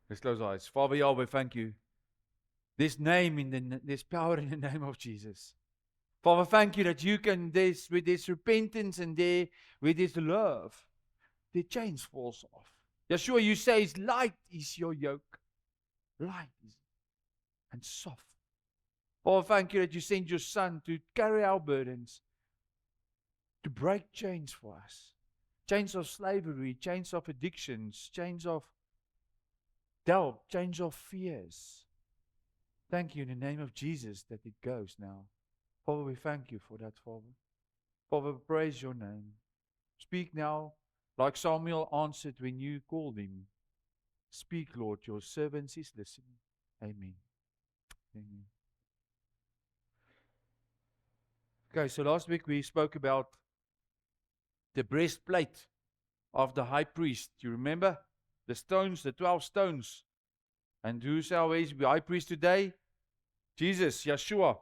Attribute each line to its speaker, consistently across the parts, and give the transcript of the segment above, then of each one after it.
Speaker 1: Let's close our eyes. Father Yahweh, thank you. There's there's power in the name of Jesus. Father, thank you that you can, with this repentance and with this love, the chains falls off. Yeshua, you say, light is your yoke. Light and soft. Father, thank you that you sent your Son to carry our burdens, to break chains for us. Chains of slavery, chains of addictions, chains of doubt, chains of fears. Thank you in the name of Jesus that it goes now. Father, we thank you for that, Father. Father, praise your name. Speak now like Samuel answered when you called him. Speak, Lord, your servant is listening. Amen. Amen. Okay, so last week we spoke about the breastplate of the high priest. You remember? The stones, the 12 stones. And who's our high priest today? Jesus, Yeshua.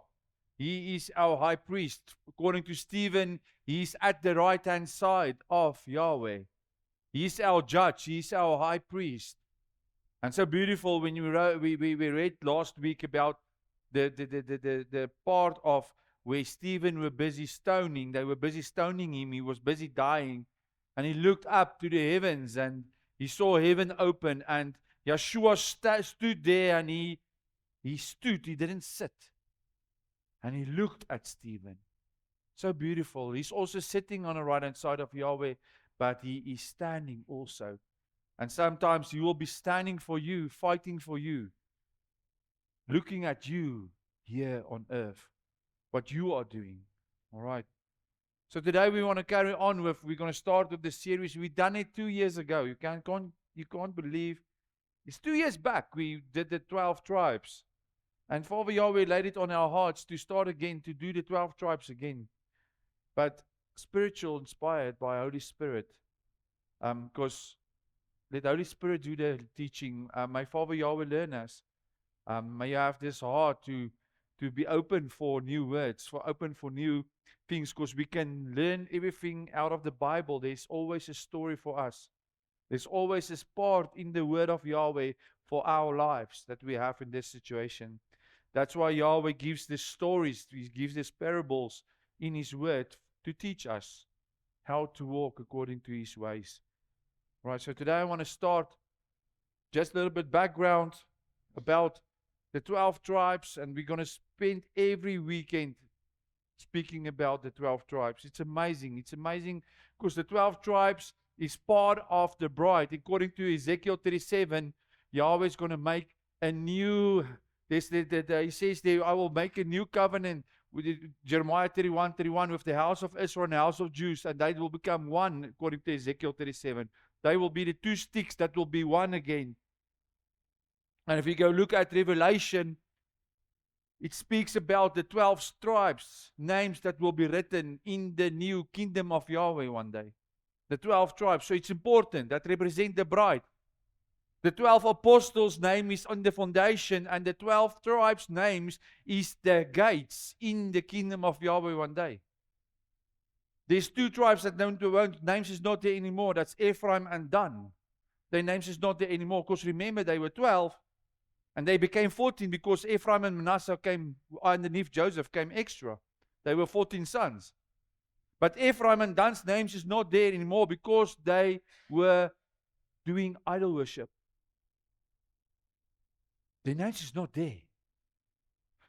Speaker 1: He is our high priest. According to Stephen, he is at the right-hand side of Yahweh. He is our judge. He is our high priest. And so beautiful when we read last week about the part of where Stephen were busy stoning. They were busy stoning him. He was busy dying. And he looked up to the heavens and he saw heaven open. And Yeshua stood there and he stood. He didn't sit. And he looked at Stephen. So beautiful. He's also sitting on the right-hand side of Yahweh, but he is standing also. And sometimes he will be standing for you, fighting for you, looking at you here on earth, what you are doing. All right. So today we want to carry on we're going to start with the series. We've done it 2 years ago. You can't believe. It's 2 years back we did the 12 tribes. And Father Yahweh laid it on our hearts to start again, to do the 12 tribes again. But spiritual, inspired by Holy Spirit. Because let the Holy Spirit do the teaching. May Father Yahweh learn us. May you have this heart to be open for new words, open for new things, because we can learn everything out of the Bible. There's always a story for us. There's always a part in the word of Yahweh for our lives that we have in this situation. That's why Yahweh gives these stories, He gives these parables in His word to teach us how to walk according to His ways. Right, so today I want to start just a little bit background about the 12 tribes, and we're going to spend every weekend speaking about the 12 tribes. It's amazing. It's amazing because the 12 tribes is part of the bride. According to Ezekiel 37, Yahweh is going to make a new, he says there, I will make a new covenant with Jeremiah 31:31 with the house of Israel and the house of Jews, and they will become one, according to Ezekiel 37. They will be the two sticks that will be one again. And if you go look at Revelation, it speaks about the 12 tribes, names that will be written in the new kingdom of Yahweh one day. The 12 tribes. So it's important that represent the bride. The 12 apostles' name is on the foundation, and the 12 tribes' names is the gates in the kingdom of Yahweh one day. There's two tribes that names is not there anymore. That's Ephraim and Dan. Their names is not there anymore, because remember they were 12 and they became 14 because Ephraim and Manasseh came underneath Joseph, came extra. They were 14 sons. But Ephraim and Dan's names is not there anymore because they were doing idol worship. Their names is not there.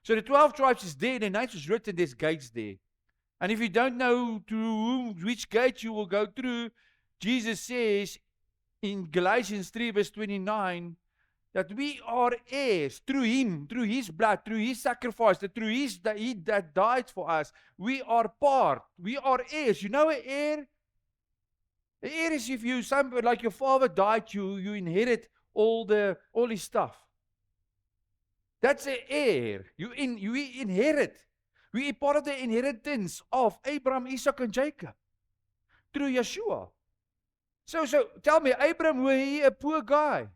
Speaker 1: So the 12 tribes is there, their names is written, there's gates there. And if you don't know which gate you will go through, Jesus says in Galatians 3 verse 29 that we are heirs through Him, through His blood, through His sacrifice, through He that died for us. We are part. We are heirs. You know an heir? An heir is if you, like your father died, you inherit all his stuff. That's an heir. You inherit. We are part of the inheritance of Abraham, Isaac, and Jacob through Yeshua. So tell me, Abraham, were he a poor guy?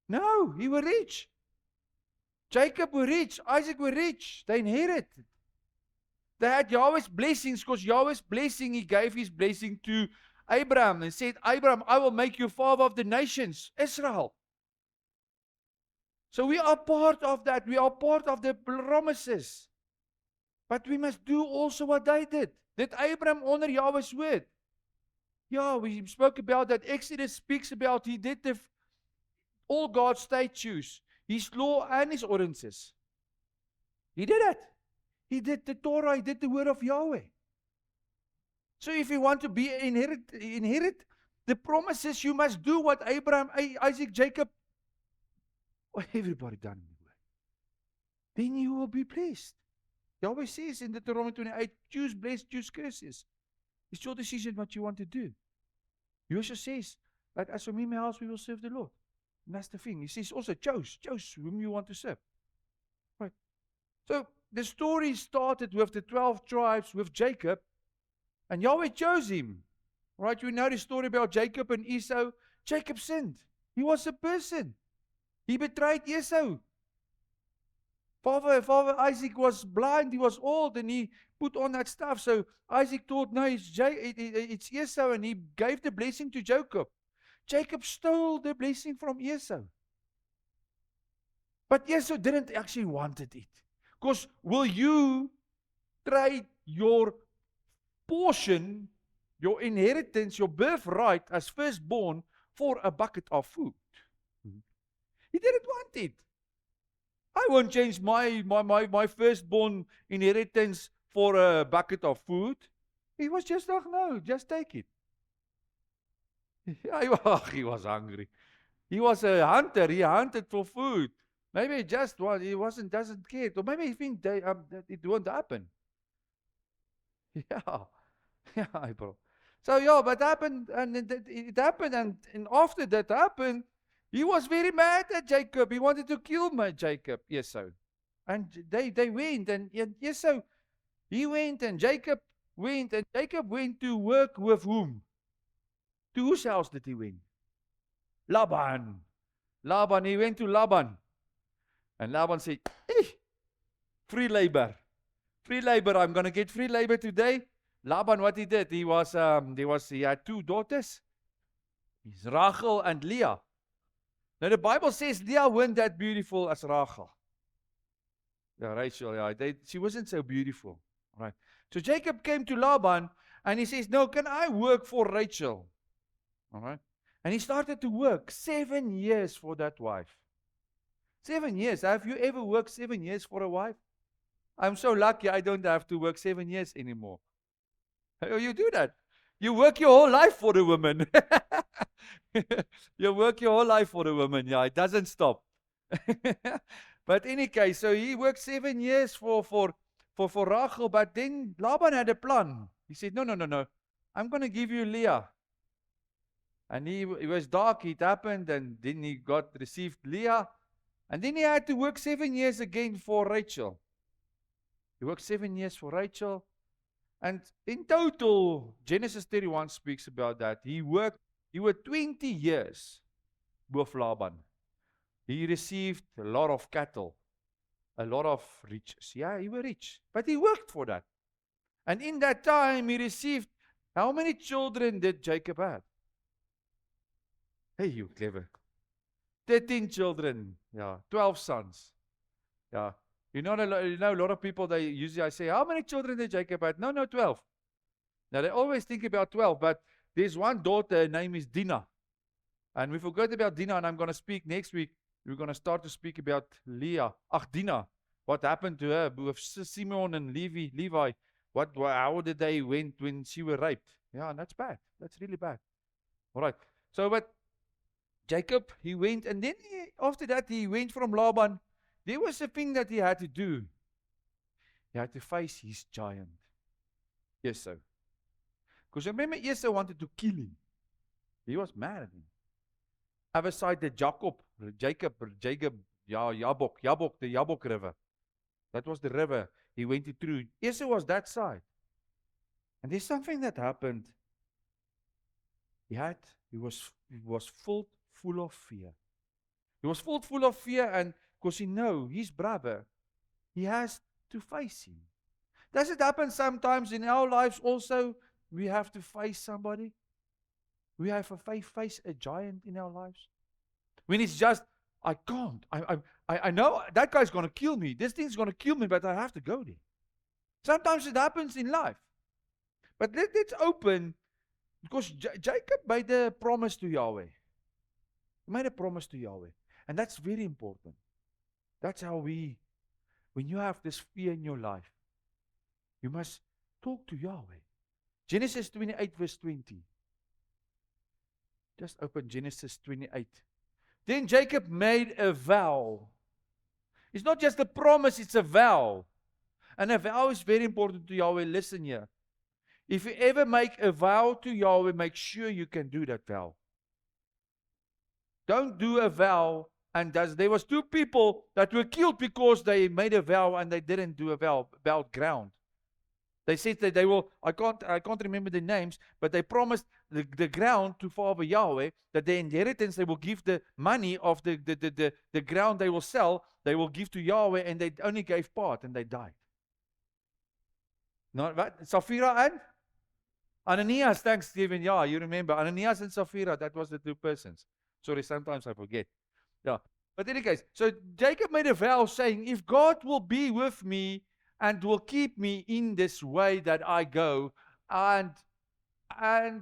Speaker 1: No, he was rich. Jacob were rich. Isaac were rich. They inherited. They had Yahweh's blessings because Yahweh's blessing, He gave His blessing to Abraham and said, Abraham, I will make you father of the nations, Israel. So we are part of that. We are part of the promises. But we must do also what they did. Did Abraham honor Yahweh's word? Yeah, we spoke about that. Exodus speaks about he did all God's statutes, his law and his ordinances. He did it. He did the Torah, he did the word of Yahweh. So if you want to be inherit the promises, you must do what Abraham, Isaac, Jacob, everybody done in the word. Then you will be blessed. Yahweh says in Deuteronomy 28, choose blessed, choose curses. It's your decision what you want to do. Joshua says, but as for me and my house, we will serve the Lord. And that's the thing. He says also, choose whom you want to serve. Right. So the story started with the 12 tribes with Jacob, and Yahweh chose him. Right? You know the story about Jacob and Esau. Jacob sinned. He was a person. He betrayed Esau. Father Isaac was blind, he was old, and he put on that stuff. So Isaac thought, no, it's Esau, and he gave the blessing to Jacob. Jacob stole the blessing from Esau. But Esau didn't actually wanted it. Because will you trade your portion, your inheritance, your birthright as firstborn for a bucket of food? He didn't want it. I won't change my firstborn inheritance for a bucket of food. He was just like, no, just take it. He was hungry. He was a hunter. He hunted for food. Maybe doesn't care. Or maybe he thinks that it won't happen. Yeah, bro. So yeah, but happened, and it happened, and after that happened, he was very mad at Jacob. He wanted to kill Jacob, Esau. And they went, and Esau, he went, and Jacob went to work with whom? To whose house did he went? Laban. He went to Laban. And Laban said, free labor. Free labor, I'm going to get free labor today. Laban, what he did, he had 2 daughters. It's Rachel and Leah. Now the Bible says Leah weren't that beautiful as Rachel. Yeah, Rachel, she wasn't so beautiful. Right. So Jacob came to Laban and he says, no, can I work for Rachel? All right. And he started to work 7 years for that wife. 7 years. Have you ever worked 7 years for a wife? I'm so lucky I don't have to work 7 years anymore. You do that. You work your whole life for the woman. You work your whole life for the woman. Yeah, it doesn't stop. But in any case, so he worked 7 years for Rachel, but then Laban had a plan. He said, no. I'm going to give you Leah. And it was dark, it happened, and then he received Leah. And then he had to work 7 years again for Rachel. He worked 7 years for Rachel. And in total, Genesis 31 speaks about that. He worked 20 years with Laban. He received a lot of cattle, a lot of riches. Yeah, he was rich. But he worked for that. And in that time, he received, how many children did Jacob have? Hey, you clever. 13 children. Yeah, 12 sons. Yeah. You know, a lot of people, I say, how many children did Jacob have? No, 12. Now, they always think about 12, but there's one daughter, her name is Dinah. And we forgot about Dinah, and I'm going to speak next week. We're going to start to speak about Dinah. What happened to her with Simeon and Levi? How did they went when she was raped? Yeah, and that's bad. That's really bad. All right. So, but Jacob, he went, and then after that, he went from Laban. There was a thing that he had to do. He had to face his giant, Esau. Because remember, Esau wanted to kill him. He was mad at him. Other side, Jacob, the Jabbok River. That was the river he went through. Esau was that side. And there's something that happened. He was full of fear. He was full of fear, and because he knows his brother, he has to face him. Does it happen sometimes in our lives also? We have to face somebody. We have a face a giant in our lives. When it's just, I can't. I know that guy's going to kill me. This thing's going to kill me, but I have to go there. Sometimes it happens in life. But let's open, because Jacob made a promise to Yahweh. He made a promise to Yahweh. And that's very important. That's how when you have this fear in your life, you must talk to Yahweh. Genesis 28 verse 20. Just open Genesis 28. Then Jacob made a vow. It's not just a promise, it's a vow. And a vow is very important to Yahweh. Listen here. If you ever make a vow to Yahweh, make sure you can do that vow. Don't do a vow. And there was 2 people that were killed because they made a vow and they didn't do a vow about ground. They said that they will, I can't remember the names, but they promised the ground to Father Yahweh, that their inheritance, they will give the money of the ground they will sell, they will give to Yahweh, and they only gave part and they died. Not what? Sapphira and Ananias, thanks Stephen. Yeah, you remember Ananias and Sapphira, that was the 2 persons. Sorry, sometimes I forget. Yeah. But in any case, so Jacob made a vow saying, if God will be with me and will keep me in this way that I go, and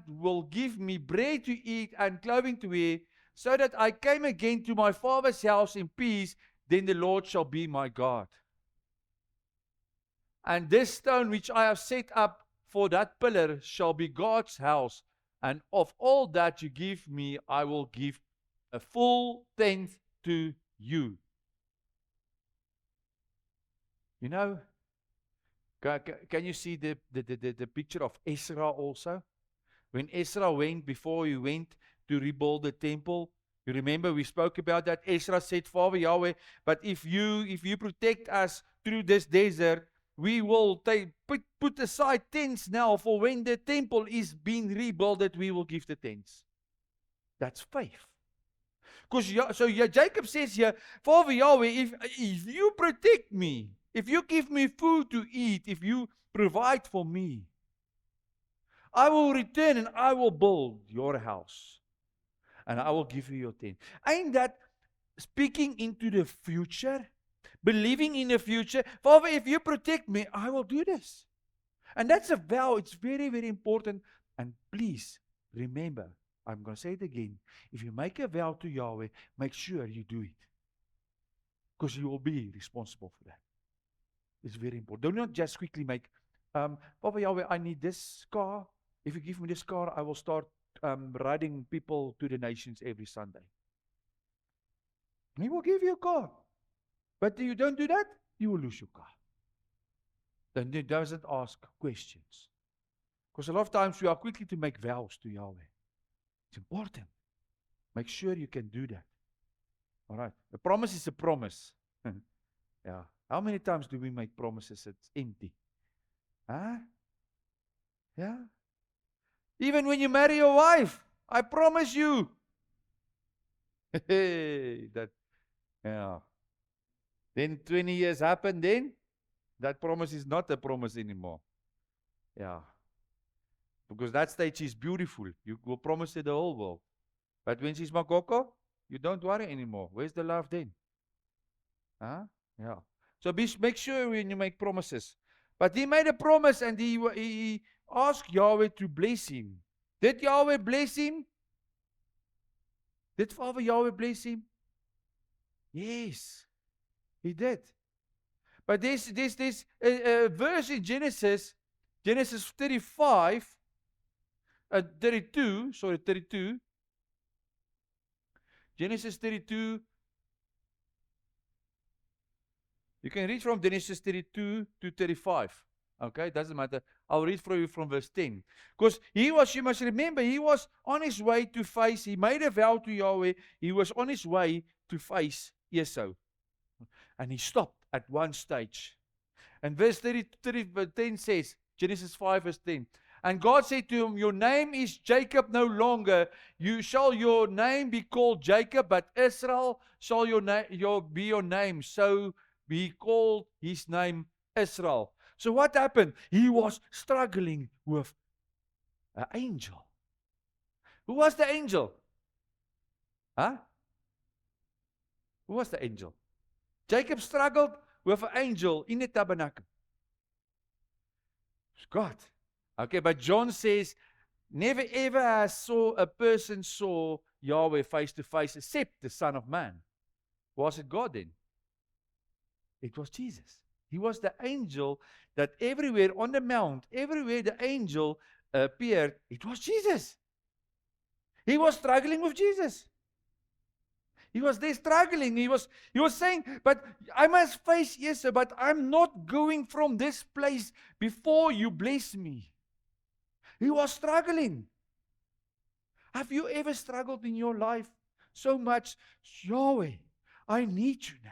Speaker 1: will give me bread to eat and clothing to wear, so that I came again to my father's house in peace, then the Lord shall be my God. And this stone which I have set up for that pillar shall be God's house, and of all that you give me, I will give a full tenth to you. You know, can you see the picture of Ezra also? When Ezra went, before he went to rebuild the temple, you remember we spoke about that. Ezra said, Father Yahweh, but if you protect us through this desert, we will put aside tents now for when the temple is being rebuilt, that we will give the tents. That's faith. Because Jacob says here, Father Yahweh, if you protect me, if you give me food to eat, if you provide for me, I will return and I will build your house. And I will give you your tent. Ain't that speaking into the future? Believing in the future? Father, if you protect me, I will do this. And that's a vow. It's very, very important. And please remember, I'm going to say it again. If you make a vow to Yahweh, make sure you do it. Because you will be responsible for that. It's very important. Do not just quickly make, Father Yahweh, I need this car. If you give me this car, I will start riding people to the nations every Sunday. He will give you a car. But if you don't do that, you will lose your car. Then he doesn't ask questions. Because a lot of times we are quickly to make vows to Yahweh. It's important. Make sure you can do that. All right. A promise is a promise. Yeah. How many times do we make promises that's empty? Huh? Yeah. Even when you marry your wife, I promise you. Hey, that, yeah. Then 20 years happen, then that promise is not a promise anymore. Yeah. Because that stage is beautiful. You will promise to the whole world. But when she's Makoko, you don't worry anymore. Where's the love then? Huh? Yeah. So make sure when you make promises. But he made a promise and he asked Yahweh to bless him. Did Yahweh bless him? Did Father Yahweh bless him? Yes, he did. But there's a verse in Genesis 35, 32, sorry, 32. Genesis 32. You can read from Genesis 32 to 35. Okay, doesn't matter. I'll read for you from verse 10. Because you must remember, he was on his way to face, he made a vow to Yahweh, he was on his way to face Esau. And he stopped at one stage. And verse 10 says, Genesis 5 verse 10, and God said to him, your name is Jacob no longer. Your name be called Jacob, but Israel shall be your name. So he called his name Israel. So what happened? He was struggling with an angel. Who was the angel? Huh? Who was the angel? Jacob struggled with an angel in the tabernacle. It's God. Okay, but John says, never ever has a person saw Yahweh face to face except the Son of Man. Was it God then? It was Jesus. He was the angel that everywhere on the mount, everywhere the angel appeared, it was Jesus. He was struggling with Jesus. He was there struggling. He was saying, but I must face, yes, sir, but I'm not going from this place before you bless me. He was struggling. Have you ever struggled in your life so much? Yahweh, I need you now.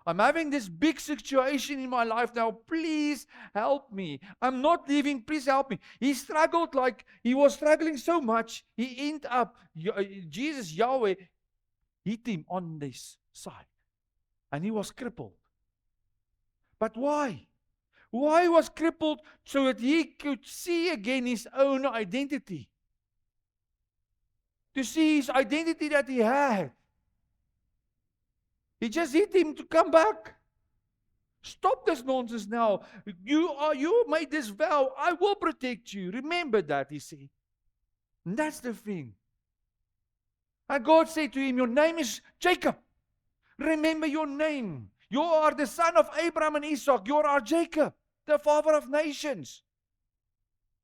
Speaker 1: I'm having this big situation in my life now. Please help me. I'm not leaving. Please help me. He struggled like he was struggling so much. He ended up, Jesus, Yahweh, hit him on this side. And he was crippled. But why? Why was crippled? So that he could see again his own identity. To see his identity that he had. He just hit him to come back. Stop this nonsense now. You made this vow. I will protect you. Remember that, he said. And that's the thing. And God said to him, your name is Jacob. Remember your name. You are the son of Abraham and Isaac. You are Jacob, the father of nations.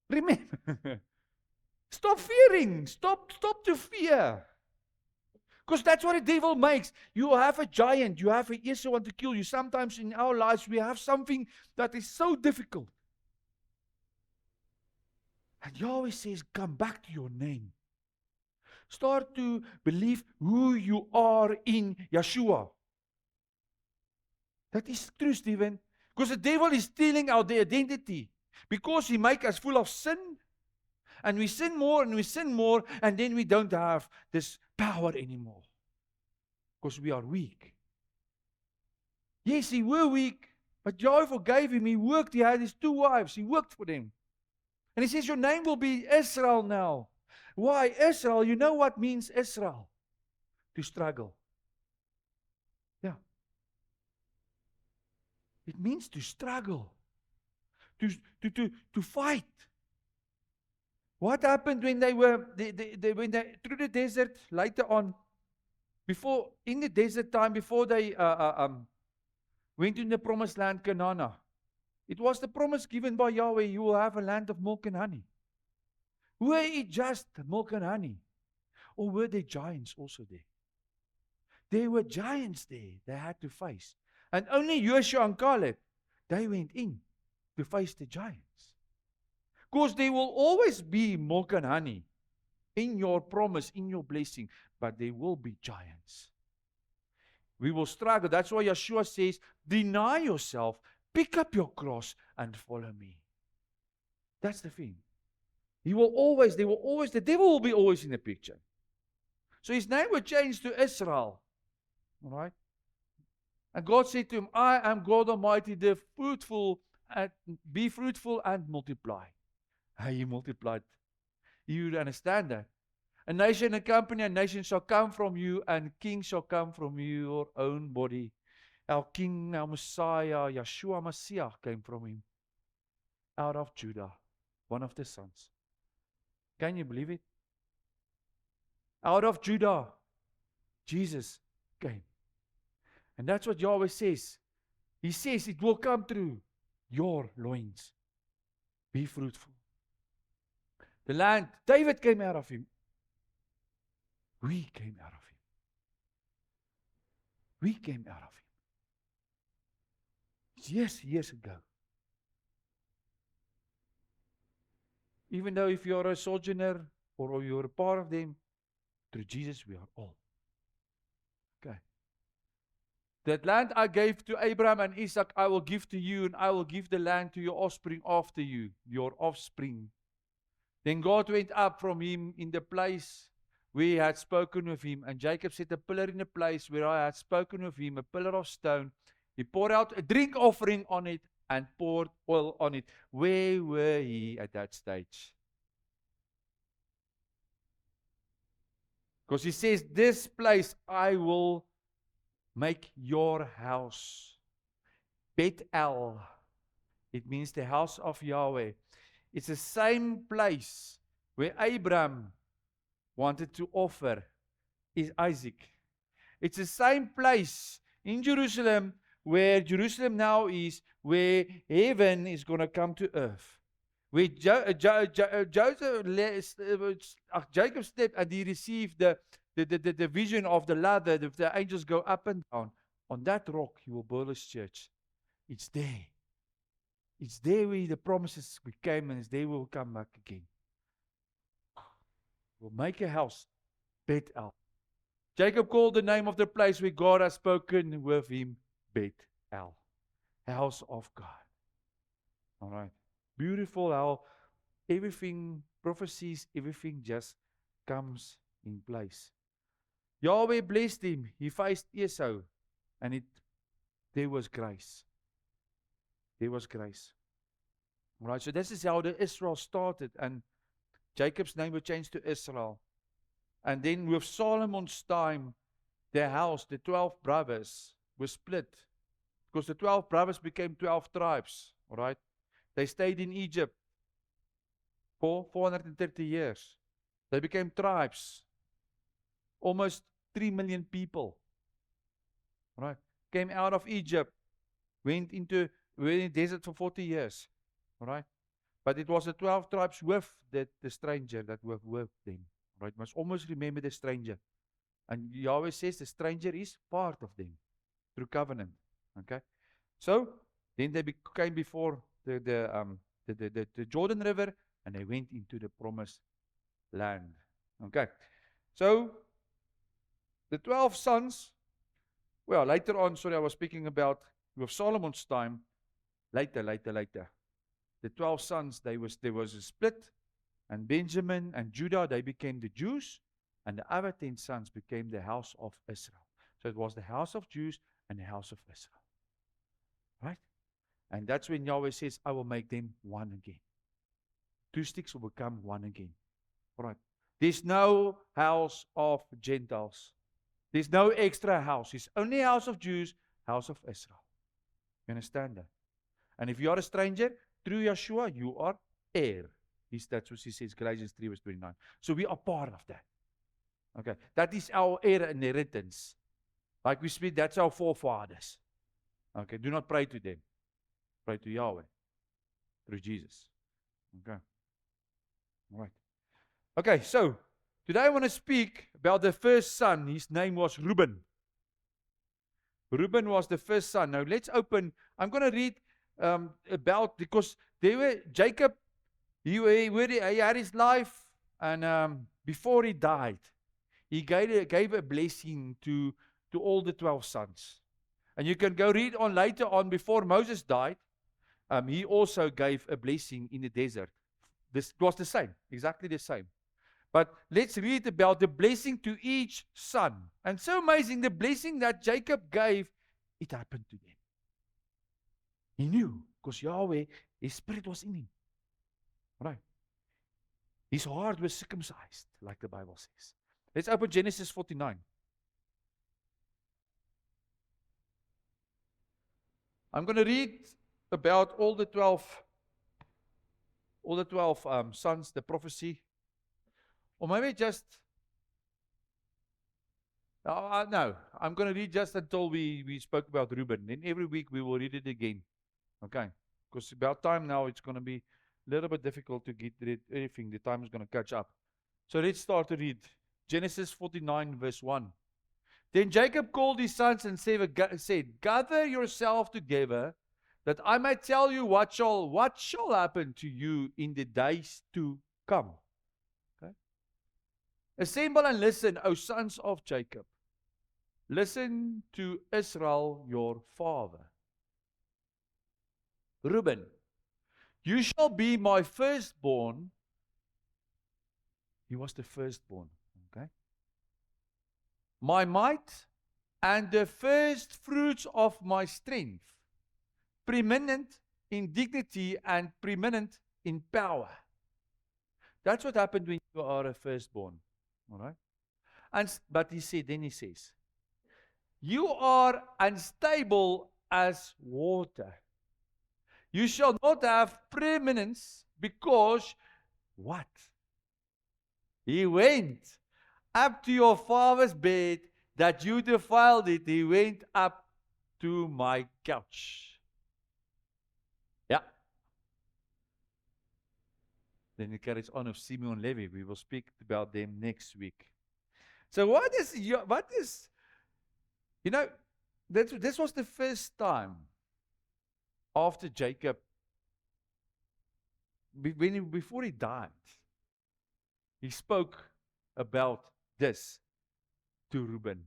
Speaker 1: Remember. Stop fearing. Stop to fear. Because that's what the devil makes. You have a giant. You have an Esau want to kill you. Sometimes in our lives we have something that is so difficult. And Yahweh says, come back to your name. Start to believe who you are in Yeshua. That is true, Stephen. Because the devil is stealing our identity. Because he makes us full of sin. And we sin more and we sin more. And then we don't have this power anymore. Because we are weak. Yes, he were weak. But Yahweh forgave him. He worked. He had his 2 wives. He worked for them. And he says, your name will be Israel now. Why Israel? You know what means Israel? To struggle. Yeah. It means to struggle. To fight. What happened when they were through the desert later on? Before in the desert time, before they went in the promised land, Canaan. It was the promise given by Yahweh. You will have a land of milk and honey. Were it just milk and honey? Or were there giants also there? There were giants there they had to face. And only Joshua and Caleb, they went in to face the giants. Because there will always be milk and honey in your promise, in your blessing. But there will be giants. We will struggle. That's why Yeshua says, deny yourself, pick up your cross and follow me. That's the thing. The devil will be always in the picture. So his name was changed to Israel. All right? And God said to him, I am God Almighty, be fruitful and multiply. He multiplied. You understand that? A nation and company, a nation shall come from you, and kings shall come from your own body. Our King, our Messiah, Yeshua Messiah came from him. Out of Judah, one of the sons. Can you believe it? Out of Judah, Jesus came. And that's what Yahweh says. He says it will come through your loins. Be fruitful. The land, David came out of him. We came out of him. We came out of him. Years ago. Even though if you're a sojourner or you're a part of them, through Jesus we are all. Okay. That land I gave to Abraham and Isaac, I will give to you, and I will give the land to your offspring after you, your offspring. Then God went up from him in the place where he had spoken with him, and Jacob set a pillar in the place where I had spoken with him, a pillar of stone. He poured out a drink offering on it and poured oil on it. Where were he at that stage? Because he says, this place I will make your house. Bet-El. It means the house of Yahweh. It's the same place where Abraham wanted to offer Isaac. It's the same place in Jerusalem where Jerusalem now is, where heaven is going to come to earth. Where Jacob stepped and he received the vision of the ladder, the angels go up and down. On that rock he will build his church. It's there. It's there where the promises became, and it's there we will come back again. We'll make a house, Bet-El. Jacob called the name of the place where God has spoken with him, Bet-El, house of God. All right. Beautiful how everything, prophecies, everything just comes in place. Yahweh blessed him. He faced Esau, and there was grace. There was grace. All right, so this is how the Israel started, and Jacob's name was changed to Israel. And then with Solomon's time, their house, the 12 brothers, were split. Because the 12 brothers became 12 tribes. All right? They stayed in Egypt for 430 years. They became tribes. Almost 3 million people. All right? Came out of Egypt, went in the desert for 40 years. All right? But it was the 12 tribes with the stranger that were with them. Right? Must always remember the stranger. And Yahweh says the stranger is part of them through covenant. Okay? So then they came before the Jordan River, and they went into the promised land. Okay? So the 12 sons, well, later on, I was speaking about with Solomon's time, later. The 12 sons, there was a split. And Benjamin and Judah, they became the Jews. And the other 10 sons became the house of Israel. So it was the house of Jews and the house of Israel. Right? And that's when Yahweh says, I will make them one again. 2 sticks will become one again. All right. There's no house of Gentiles. There's no extra house. It's only house of Jews, house of Israel. You understand that? And if you are a stranger, through Yeshua, you are heir. That's what he says, Galatians 3 verse 29. So we are part of that. Okay. That is our heir inheritance. Like we speak, that's our forefathers. Okay. Do not pray to them. Pray to Yahweh. Through Jesus. Okay. All right. Okay, so today I want to speak about the first son. His name was Reuben. Reuben was the first son. Now let's open. I'm going to read because Jacob, he had his life, and before he died, he gave a blessing to all the 12 sons. And you can go read on later on, before Moses died, he also gave a blessing in the desert. This was the same, exactly the same. But let's read about the blessing to each son. And so amazing, the blessing that Jacob gave, it happened to them. He knew, because Yahweh, his spirit was in him. Right? His heart was circumcised, like the Bible says. Let's open Genesis 49. I'm going to read about all the 12 sons, the prophecy. Or maybe just, no, I'm going to read just until we spoke about Reuben. Then every week we will read it again. Okay? Because about time now, it's going to be a little bit difficult to get rid of everything. The time is going to catch up. So let's start to read. Genesis 49 verse 1. Then Jacob called his sons and said, gather yourself together, that I may tell you what shall happen to you in the days to come. Okay? Assemble and listen, O sons of Jacob. Listen to Israel your father. Reuben, you shall be my firstborn. He was the firstborn. Okay? My might and the first fruits of my strength, preeminent in dignity and preeminent in power. That's what happened when you are a firstborn. All right? But then he says, you are unstable as water. You shall not have preeminence because what? He went up to your father's bed that you defiled it. He went up to my couch. Yeah. Then he carries on of Simeon Levi. We will speak about them next week. So this was the first time after Jacob, before he died, he spoke about this to Reuben.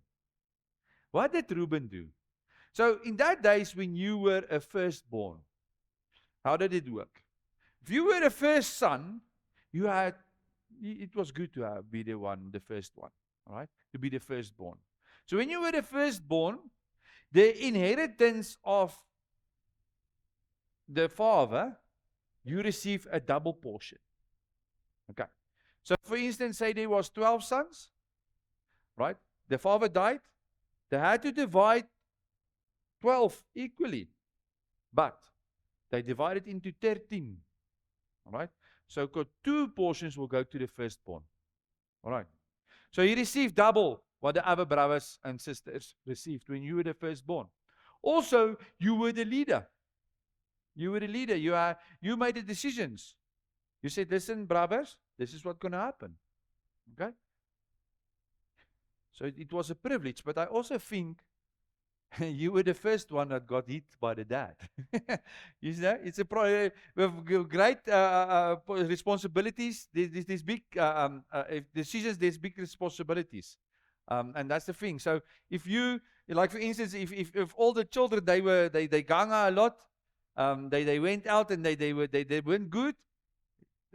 Speaker 1: What did Reuben do? So in that days when you were a firstborn, how did it work? If you were a first son, it was good to be the first one, all right? To be the firstborn. So when you were the firstborn, the inheritance of the father, you receive a double portion. Okay. So for instance, say there was 12 sons, right? The father died. They had to divide 12 equally, but they divided into 13. All right? So 2 portions will go to the firstborn. All right? So he received double what the other brothers and sisters received when you were the firstborn. Also, you were the leader. You were the leader. You made the decisions. You said, listen, brothers, this is what's going to happen. Okay? So it was a privilege, but I also think you were the first one that got hit by the dad. You know, it's with great responsibilities. There's big decisions. There's big responsibilities, and that's the thing. So if you, like for instance, if all the children they ganga a lot, they went out and they weren't good.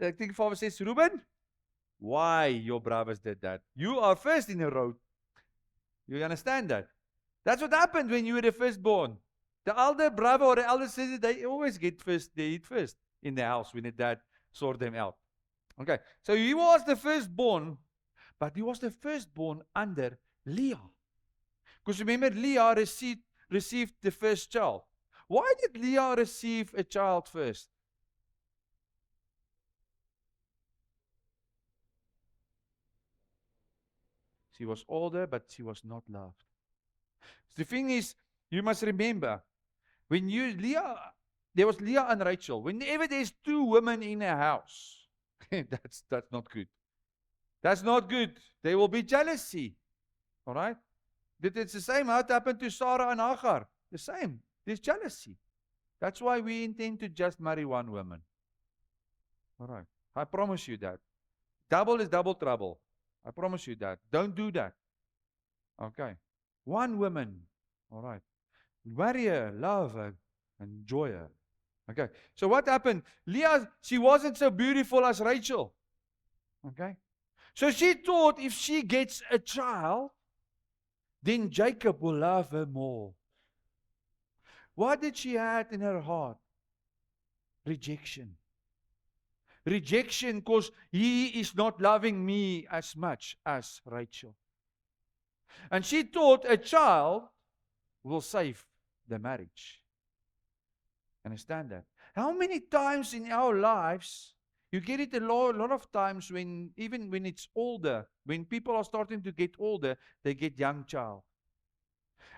Speaker 1: I think father says, Reuben, why your brothers did that? You are first in the road. You understand that? That's what happened when you were the firstborn. The elder brother or the elder sister, they always get first, they eat first in the house when the dad sort them out. Okay, so he was the firstborn, but he was the firstborn under Leah. Because remember, Leah received the first child. Why did Leah receive a child first? She was older, but she was not loved. The thing is, you must remember, there was Leah and Rachel. Whenever there's 2 women in a house, that's not good. That's not good. There will be jealousy. All right? It's the same. How it happened to Sarah and Hagar? The same. There's jealousy. That's why we intend to just marry 1 woman. All right? I promise you that. Double is double trouble. I promise you that. Don't do that. Okay. 1 woman. All right. Marry her, love her, enjoy her. Okay. So what happened? Leah, she wasn't so beautiful as Rachel. Okay. So she thought if she gets a child, then Jacob will love her more. What did she have in her heart? Rejection. Rejection because he is not loving me as much as Rachel. And she thought a child will save the marriage. Understand that? How many times in our lives, you get it a lot of times even when it's older, when people are starting to get older, they get young child.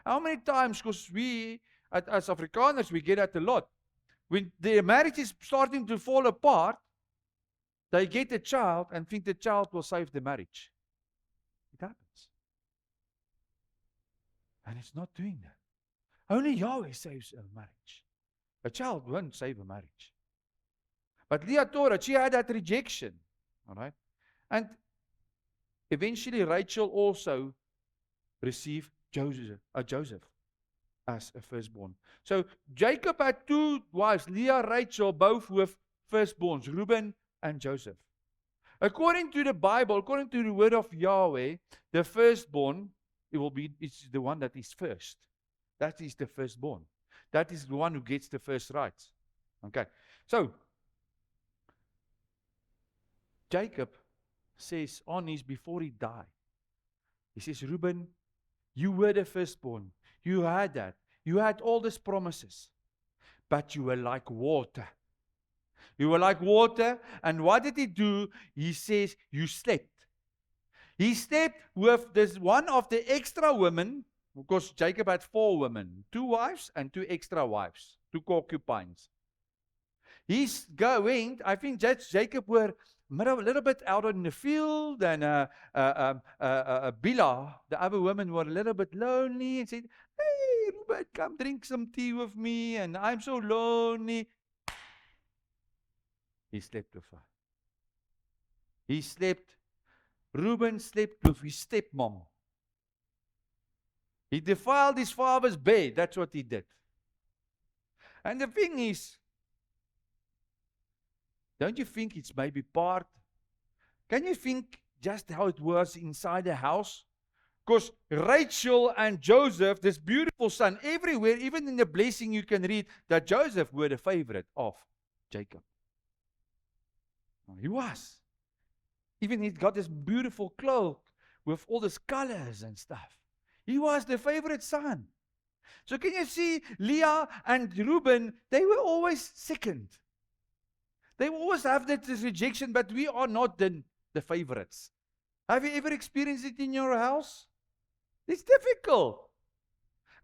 Speaker 1: How many times, because we, as Afrikaners, we get that a lot. When their marriage is starting to fall apart, they get a child and think the child will save the marriage. It happens. And it's not doing that. Only Yahweh saves a marriage. A child won't save a marriage. But Leah thought she had that rejection. All right? And eventually Rachel also received Joseph as a firstborn. So Jacob had 2 wives, Leah, Rachel, both with firstborns, Reuben and Joseph. According to the Bible, according to the word of Yahweh, the firstborn, it's the one that is first. That is the firstborn. That is the one who gets the first rights. Okay. So, Jacob says on before he died, He says, Reuben, you were the firstborn. You had that. You had all these promises. But you were like water. You were like water. And what did he do? He says, you slept. He slept with this one of the extra women, because Jacob had 4 women, 2 wives and 2 extra wives, 2 concubines. He's going, I think Jacob were a little bit out in the field, and Bilhah, the other women, were a little bit lonely and said, hey, Reuben, come drink some tea with me, and I'm so lonely. He slept with her. Reuben slept with his stepmom. He defiled his father's bed. That's what he did. And the thing is, don't you think it's maybe part? Can you think just how it was inside the house? Because Rachel and Joseph, this beautiful son, everywhere, even in the blessing, you can read that Joseph were the favorite of Jacob. He was. Even he got this beautiful cloak with all these colors and stuff. He was the favorite son. So can you see, Leah and Reuben, they were always second. They always have this rejection, but we are not the favorites. Have you ever experienced it in your house? It's difficult.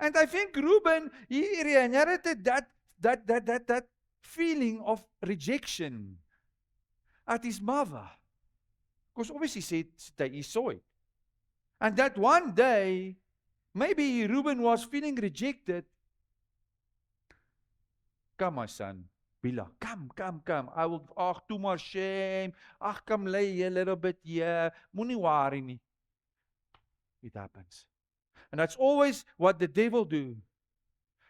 Speaker 1: And I think Reuben, he inherited that feeling of rejection at his mother. Because obviously he saw it. And that one day, maybe Reuben was feeling rejected. Come, my son, Bilhah, come. I will, too much shame. Come lay here a little bit here. Moenie worry nie. It happens. And that's always what the devil do.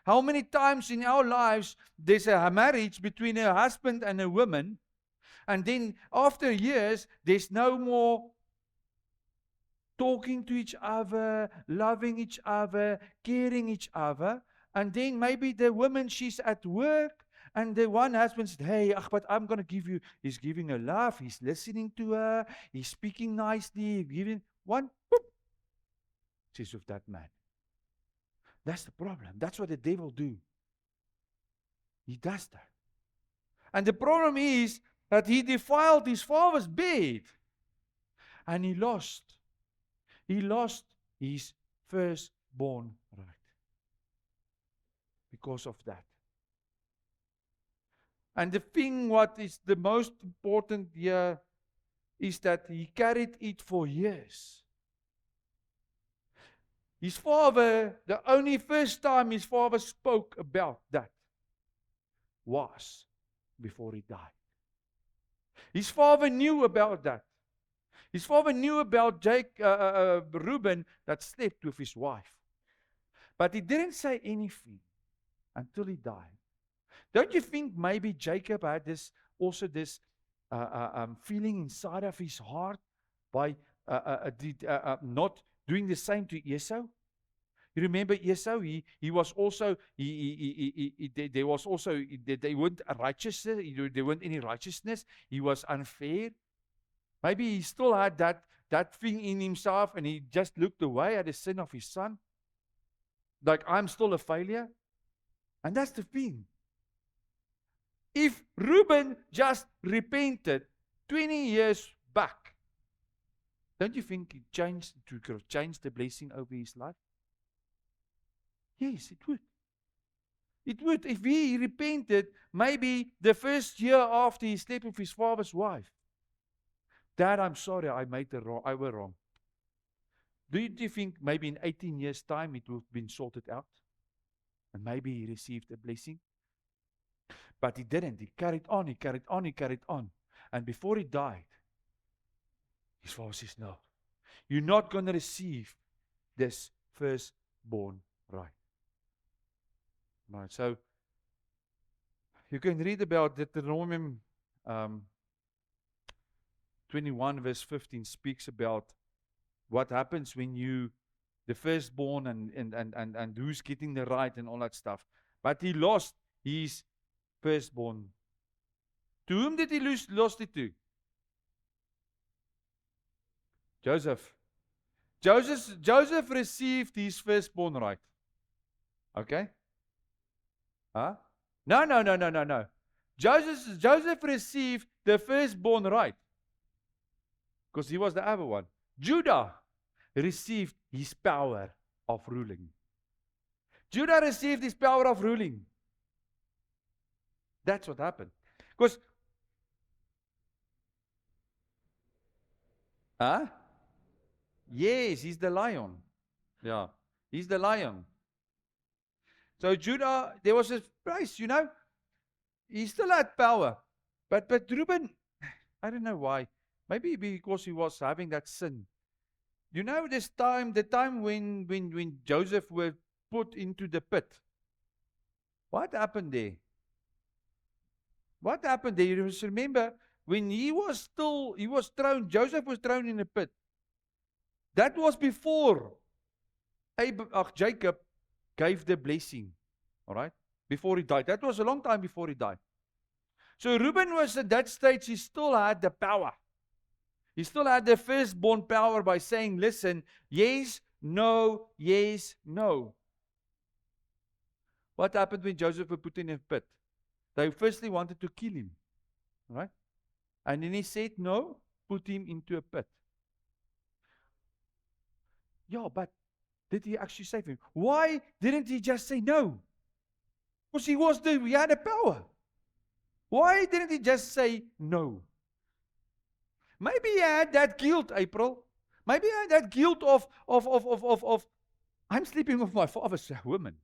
Speaker 1: How many times in our lives there's a marriage between a husband and a woman, and then after years, there's no more talking to each other, loving each other, caring each other. And then maybe the woman, she's at work, and the one husband said, hey, but I'm going to give you, he's giving her love, he's listening to her, he's speaking nicely, giving one, boop, she's with that man. That's the problem. That's what the devil do. He does that. And the problem is that he defiled his father's bed. And he lost his firstborn right. Because of that. And the thing what is the most important here is that he carried it for years. His father, the only first time his father spoke about that was before he died. His father knew about that. His father knew about Reuben that slept with his wife. But he didn't say anything until he died. Don't you think maybe Jacob had this feeling inside of his heart by not doing the same to Esau? You remember Esau? He was also there was also they weren't righteous. There weren't any righteousness. He was unfair. Maybe he still had that thing in himself, and he just looked away at the sin of his son. Like, I'm still a failure. And that's the thing. If Reuben just repented 20 years back, don't you think it could have changed the blessing over his life? Yes, it would. It would. If he repented, maybe the first year after he slept with his father's wife. Dad, I'm sorry, I was wrong. Do you think maybe in 18 years' time it would have been sorted out? And maybe he received a blessing? But he didn't. He carried on. And before he died, his father says, no, you're not going to receive this firstborn right. Right. So, you can read about Deuteronomy 21 verse 15 speaks about what happens when the firstborn and who's getting the right and all that stuff. But he lost his firstborn. To whom did he lost it to? Joseph. Joseph received his firstborn right. Okay? Huh? No. Joseph received the firstborn right because he was the other one. Judah received his power of ruling. Judah received his power of ruling. That's what happened. Because, huh? Yes, he's the lion. Yeah, he's the lion. So Judah, there was a price, he still had power. But Reuben, I don't know why. Maybe because he was having that sin. This time, the time when Joseph was put into the pit. What happened there? What happened there? You must remember, when he was thrown, Joseph was thrown in a pit. That was before Jacob gave the blessing. All right? Before he died. That was a long time before he died. So Reuben was at that stage, he still had the power. He still had the firstborn power by saying, listen, yes, no, yes, no. What happened when Joseph was put in a pit? They firstly wanted to kill him. Right? And then he said, no, put him into a pit. Yeah, but did he actually save him? Why didn't he just say no? Because he had the power. Why didn't he just say no? Maybe he had that guilt, April. Maybe he had that guilt of I'm sleeping with my father's woman.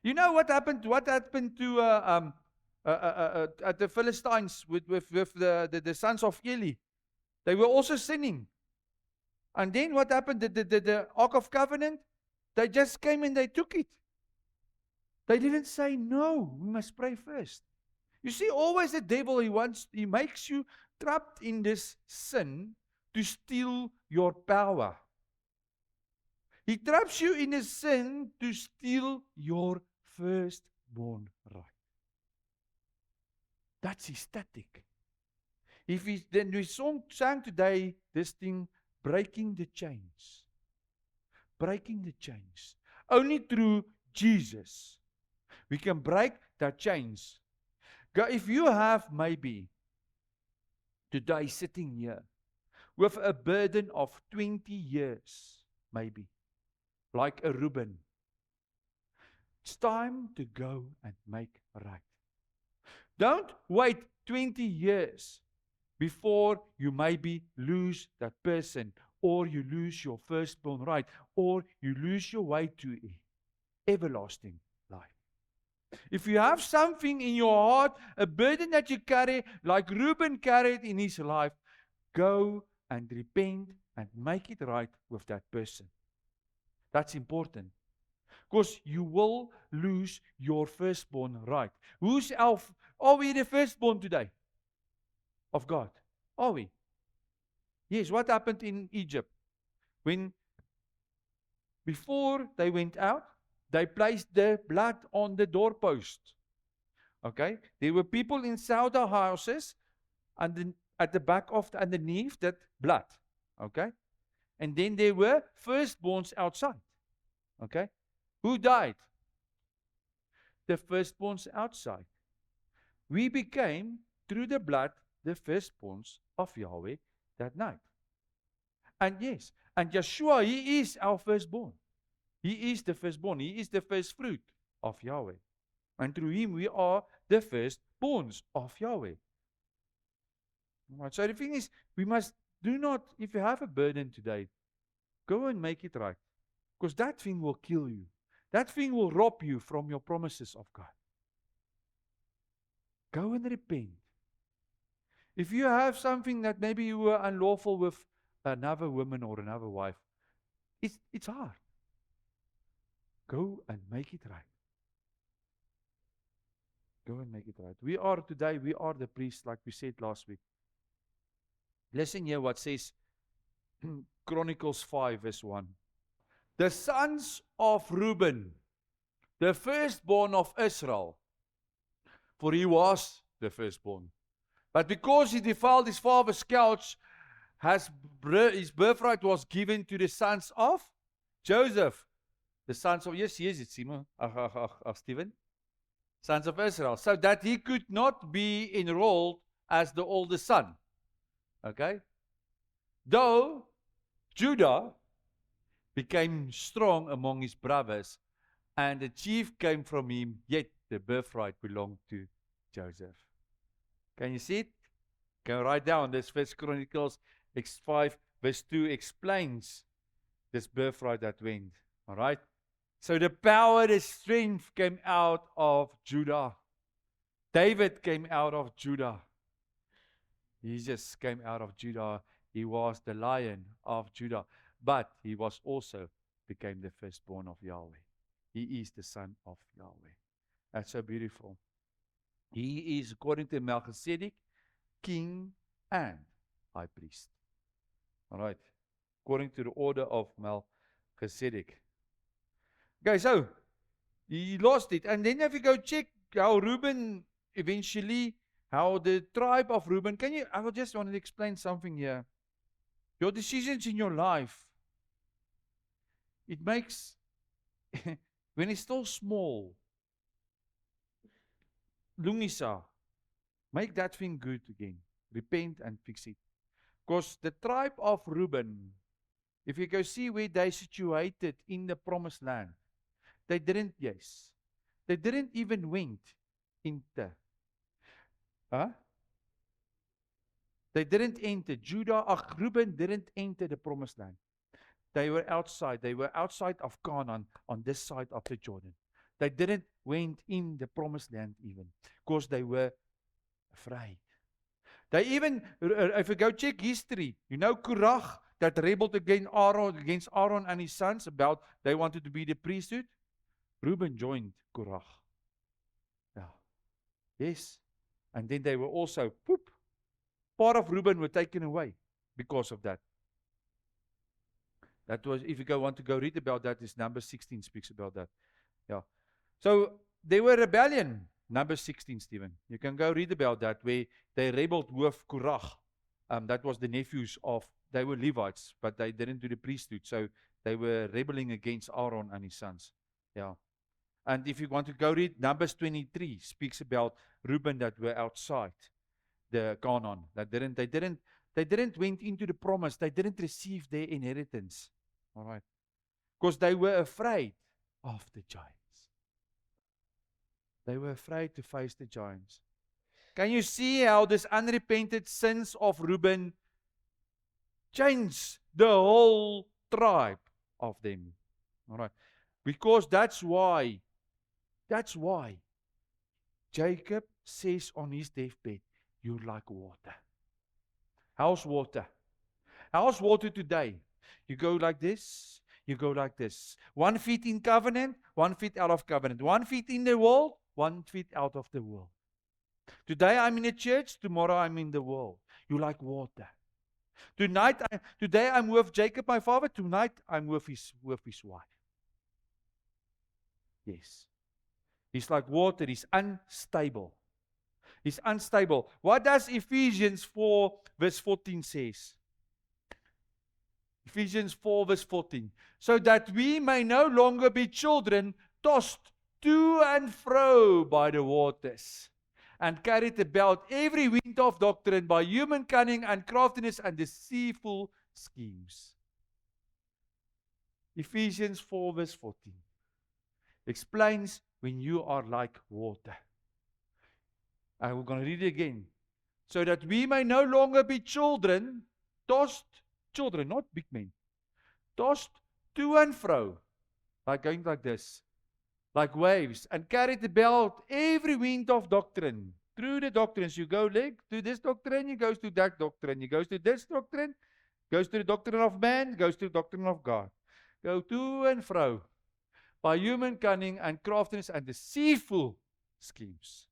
Speaker 1: You know what happened? What happened to at the Philistines with the sons of Eli? They were also sinning. And then what happened? The Ark of Covenant, they just came and they took it. They didn't say, no, we must pray first. You see, always the devil, he makes you trapped in this sin to steal your power. He traps you in a sin to steal your firstborn right. That's his tactic. Then we sang today this thing, breaking the chains. Breaking the chains. Only through Jesus we can break that chains. If you have maybe today sitting here with a burden of 20 years, maybe, like a Reuben, it's time to go and make right. Don't wait 20 years before you maybe lose that person, or you lose your firstborn right, or you lose your way to everlasting life. If you have something in your heart, a burden that you carry, like Reuben carried in his life, go and repent and make it right with that person. That's important. Because you will lose your firstborn right. Are we the firstborn today? Of God? Are we? Yes, what happened in Egypt? Before they went out, they placed the blood on the doorpost. Okay? There were people inside the houses and at the back of underneath that blood. Okay? And then there were firstborns outside. Okay? Who died? The firstborns outside. We became, through the blood, the firstborns of Yahweh that night. And yes, and Yeshua, he is our firstborn. He is the firstborn. He is the first fruit of Yahweh. And through him we are the firstborns of Yahweh. Right, so the thing is, we must if you have a burden today, go and make it right. Because that thing will kill you. That thing will rob you from your promises of God. Go and repent. If you have something that maybe you were unlawful with another woman or another wife, it's hard. Go and make it right. Go and make it right. We are the priests, like we said last week. Listen here what says Chronicles 5 verse 1. The sons of Reuben, the firstborn of Israel, for he was the firstborn. But because he defiled his father's couch, his birthright was given to the sons of Joseph. The sons of, yes, it's Simon, Stephen. Sons of Israel. So that he could not be enrolled as the oldest son. Okay? Though Judah became strong among his brothers, and the chief came from him, yet the birthright belonged to Joseph. Can you see it? Can write down this. First Chronicles 5 verse 2 explains this birthright that went. All right? So the power, the strength came out of Judah. David came out of Judah. Jesus came out of Judah. He was the lion of Judah. But he was also became the firstborn of Yahweh. He is the son of Yahweh. That's so beautiful. He is, according to Melchizedek, king and high priest. All right. According to the order of Melchizedek. Okay, so he lost it. And then if you go check how Reuben eventually, how the tribe of Reuben, I will just want to explain something here. Your decisions in your life, it makes, when it's still small, Lungisa, make that thing good again. Repent and fix it. Because the tribe of Reuben, if you go see where they situated in the promised land, they didn't, yes. They didn't even went into. They didn't enter. Reuben didn't enter the promised land. They were outside. They were outside of Canaan on this side of the Jordan. They didn't went in the promised land even because they were afraid. They even, if you go check history, you know Korach that rebelled against Aaron and his sons about they wanted to be the priesthood. Reuben joined Korach. Yeah. Yes. And then they were also, part of Reuben were taken away because of that. That was, if you want to go read about that, is Numbers 16 speaks about that. Yeah. So they were rebellion. Numbers 16, Stephen. You can go read about that, where they rebelled with Korach. That was the nephews of, they were Levites, but they didn't do the priesthood. So they were rebelling against Aaron and his sons. Yeah. And if you want to go read, Numbers 23 speaks about Reuben that were outside the Canaan. They didn't went into the promise. They didn't receive their inheritance. All right. Because they were afraid of the giants. They were afraid to face the giants. Can you see how this unrepented sins of Reuben changed the whole tribe of them? All right. Because that's why Jacob says on his deathbed, you're like water. How's water? How's water today? You go like this, you go like this. 1 foot in covenant, 1 foot out of covenant. 1 foot in the world, 1 foot out of the world. Today I'm in the church, tomorrow I'm in the world. You like water. Today I'm with Jacob, my father. Tonight I'm with his wife. Yes. He's like water. He's unstable. He's unstable. What does Ephesians 4 verse 14 says? Ephesians 4 verse 14. So that we may no longer be children tossed to and fro by the waters, and carried about every wind of doctrine by human cunning and craftiness and deceitful schemes. Ephesians 4 verse 14 explains when you are like water. And we're going to read it again. So that we may no longer be children, children, not big men, tossed to and fro, like going like this, like waves, and carried about every wind of doctrine. Through the doctrines, you go to this doctrine, you goes to that doctrine, you goes to this doctrine, goes to the doctrine of man, goes to the doctrine of God. Go to and fro by human cunning and craftiness and deceitful schemes.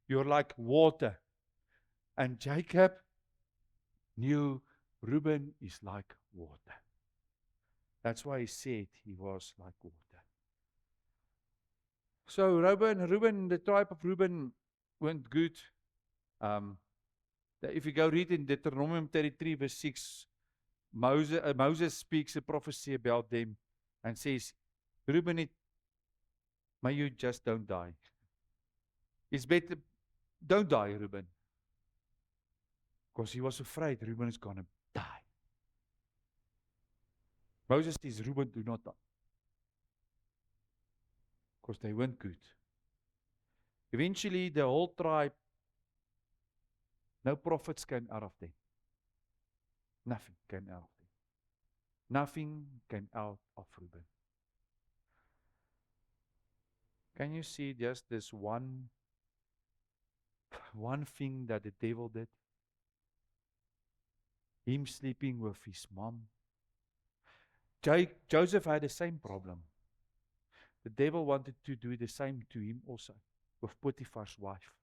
Speaker 1: You're like water. And Jacob knew Reuben is like water. That's why he said he was like water. So Reuben, the tribe of Reuben went good. If you go read in Deuteronomy 33 verse 6, Moses speaks a prophecy about them and says, Reuben, may you just don't die. It's better, don't die, Reuben. Because he was afraid Reuben is going to die. Moses says, Reuben, do not die. Because they weren't good. Eventually, the whole tribe, no prophets came out of them. Nothing came out of them. Nothing came out of Reuben. Can you see just this one thing that the devil did? Him sleeping with his mom. Joseph had the same problem. The devil wanted to do the same to him also, with Potiphar's wife.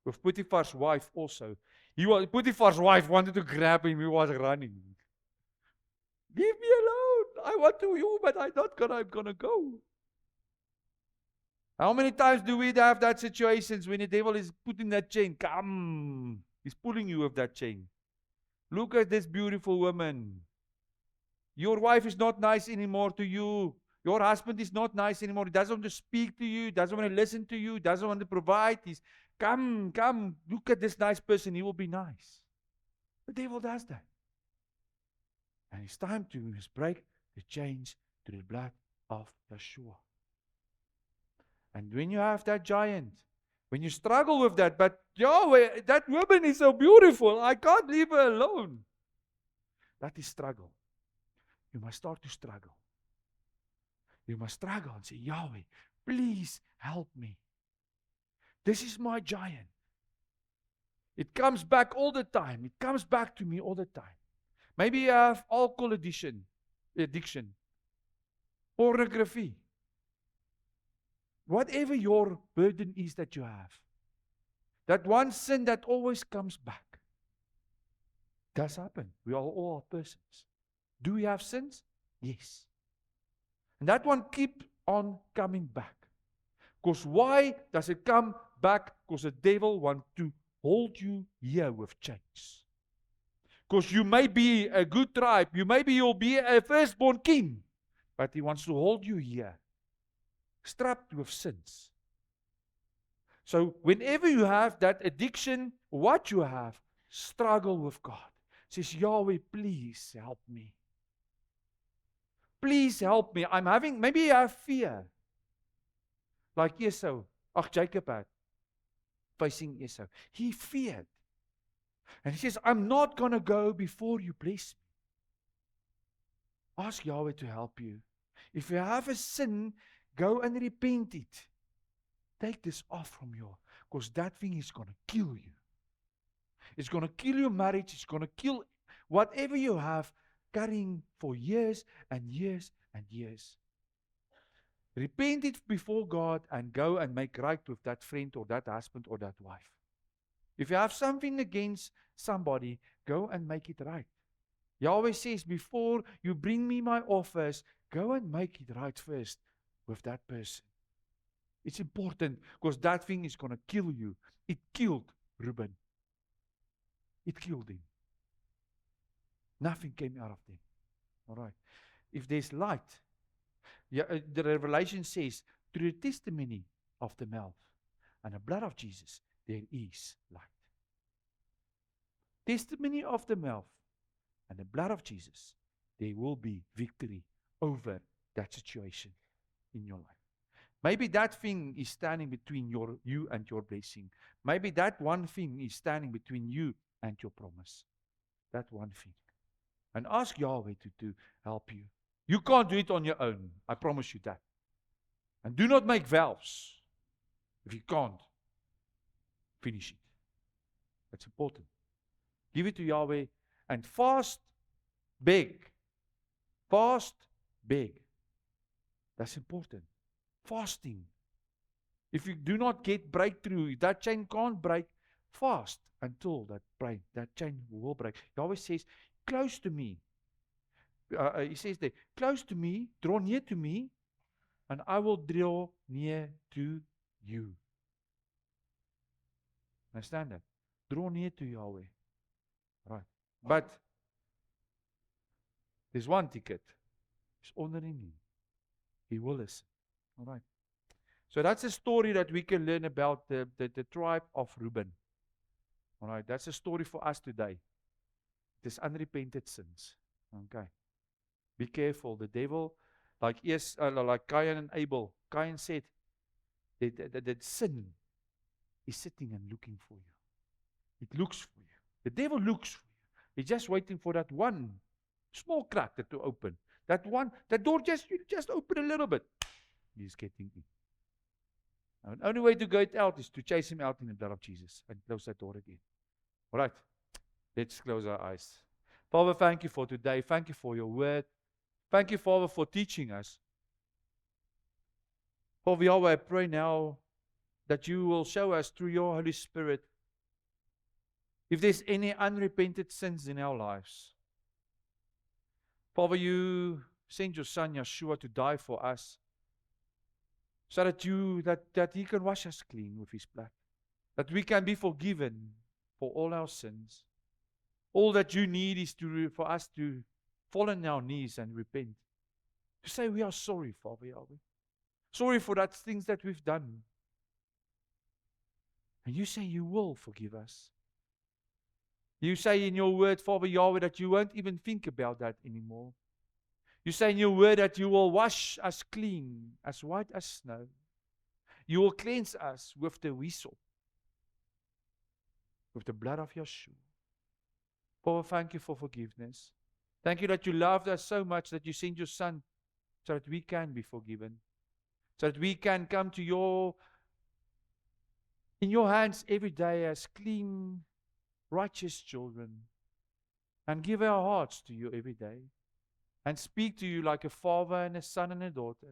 Speaker 1: With Potiphar's wife also. Potiphar's wife wanted to grab him, he was running. Leave me alone. I want to you, but I'm gonna go. How many times do we have that situations when the devil is putting that chain? Come. He's pulling you with that chain. Look at this beautiful woman. Your wife is not nice anymore to you. Your husband is not nice anymore. He doesn't want to speak to you. Doesn't want to listen to you. Doesn't want to provide. He's, come. Look at this nice person. He will be nice. The devil does that. And it's time to break the chains to the blood of Yeshua. And when you have that giant, when you struggle with that, but Yahweh, that woman is so beautiful, I can't leave her alone. That is struggle. You must start to struggle. You must struggle and say, Yahweh, please help me. This is my giant. It comes back all the time. It comes back to me all the time. Maybe you have alcohol addiction, pornography. Whatever your burden is that you have, that one sin that always comes back, does happen. We are all persons. Do we have sins? Yes. And that one keeps on coming back. Because why does it come back? Because the devil wants to hold you here with chains. Because you may be a good tribe, you'll be a firstborn king, but he wants to hold you here, strapped with sins. So whenever you have that addiction, what you have, struggle with God. Says, Yahweh, please help me. Please help me. Maybe you have fear. Like Esau. Jacob had. Facing Esau. He feared. And he says, I'm not going to go before you bless me. Ask Yahweh to help you. If you have a sin, go and repent it. Take this off from you. Because that thing is going to kill you. It's going to kill your marriage. It's going to kill whatever you have carrying for years and years and years. Repent it before God and go and make right with that friend or that husband or that wife. If you have something against somebody, go and make it right. Yahweh says, before you bring me my offers, go and make it right first with that person. It's important because that thing is going to kill you. It killed Reuben. It killed him. Nothing came out of them. All right. If there's light, the Revelation says, through the testimony of the mouth and the blood of Jesus, there is light. Testimony of the mouth and the blood of Jesus, there will be victory over that situation in your life. Maybe that thing is standing between you and your blessing. Maybe that one thing is standing between you and your promise. That one thing. And ask Yahweh to help you. You can't do it on your own. I promise you that. And do not make vows. If you can't, finish it. That's important. Give it to Yahweh and fast, beg. Fast, beg. That's important. Fasting. If you do not get breakthrough, if that chain can't break, fast until that chain will break. Yahweh says, close to me. He says there, close to me, draw near to me, and I will draw near to you. Understand that? Draw near to Yahweh. Right. But there's one ticket. It's honoring Him. He will listen. All right. So that's a story that we can learn about the tribe of Reuben. All right. That's a story for us today. It is unrepented sins. Okay. Be careful. The devil, like Cain and Abel, Cain said that sin is sitting and looking for you. It looks for you. The devil looks for you. He's just waiting for that one small crack to open. That door you just open a little bit. He's getting in. Now, the only way to get out is to chase him out in the blood of Jesus and close that door again. All right. Let's close our eyes. Father, thank you for today. Thank you for your word. Thank you, Father, for teaching us. Father Yahweh, I pray now that you will show us through your Holy Spirit if there's any unrepented sins in our lives. Father, you sent your Son Yeshua to die for us so that He can wash us clean with His blood, that we can be forgiven for all our sins. All that you need is for us to fall on our knees and repent. To say we are sorry, Father Yahweh. Sorry for that things that we've done. And you say you will forgive us. You say in your word, Father Yahweh, that you won't even think about that anymore. You say in your word that you will wash us clean, as white as snow. You will cleanse us with the whistle, with the blood of Yeshua. Father, thank you for forgiveness. Thank you that you loved us so much that you sent your Son so that we can be forgiven. So that we can come to in your hands every day as clean, righteous children. And give our hearts to you every day. And speak to you like a father and a son and a daughter.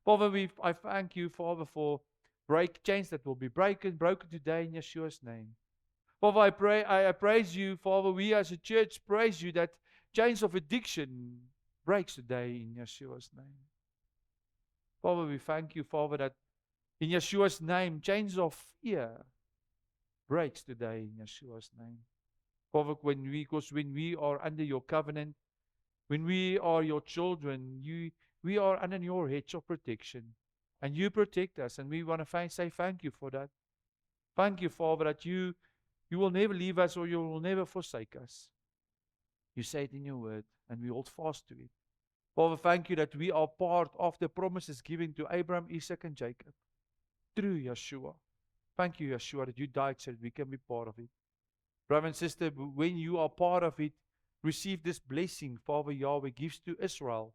Speaker 1: Father, I thank you, Father, for chains that will be broken today in Yeshua's name. Father, I praise you, Father, we as a church praise you that chains of addiction breaks today in Yeshua's name. Father, we thank you, Father, that in Yeshua's name, chains of fear breaks today in Yeshua's name. Father, because when we are under your covenant, when we are your children, we are under your hedge of protection. And you protect us, and we want to say thank you for that. Thank you, Father, that you will never leave us or you will never forsake us. You say it in your word, and we hold fast to it. Father, thank you that we are part of the promises given to Abraham, Isaac, and Jacob through Yeshua. Thank you, Yeshua, that you died so that we can be part of it. Brother and sister, when you are part of it, receive this blessing Father Yahweh gives to Israel.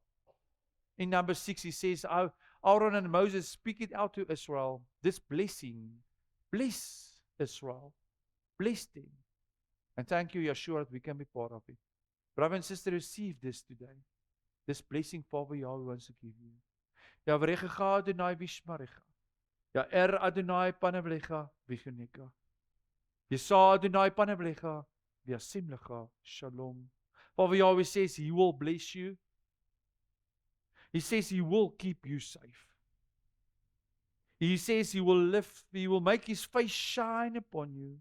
Speaker 1: In number 6, he says, Aaron and Moses speak it out to Israel. This blessing. Bless Israel. Bless them. And thank you, Yeshua, that we can be part of it. Brother and sister, receive this today. This blessing Father Yahweh wants to give you. Yavrecha Adonai Vishmarecha. Ya Adonai Panavlecha Vichunika. Yesa Adonai Panavlecha Vyasimlecha Shalom. Father Yahweh says He will bless you. He says He will keep you safe. He says He will make His face shine upon you.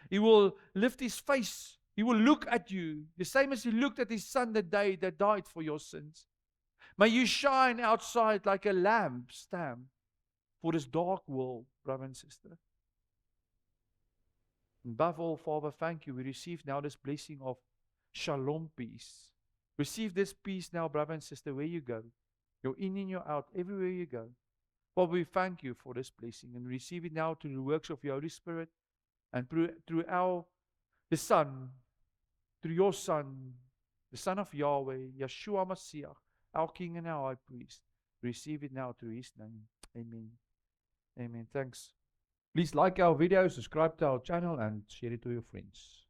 Speaker 1: He will lift His face. He will look at you the same as He looked at His Son the day that died for your sins. May you shine outside like a lamp stand for this dark world, brother and sister. Above all, Father, thank you. We receive now this blessing of shalom peace. Receive this peace now, brother and sister, where you go. You're in and you're out, everywhere you go. Father, we thank you for this blessing and receive it now through the works of your Holy Spirit and through the Son, through your Son, the Son of Yahweh, Yeshua Mashiach, our King and our High Priest. Receive it now through His name. Amen. Amen. Thanks. Please like our video, subscribe to our channel, and share it to your friends.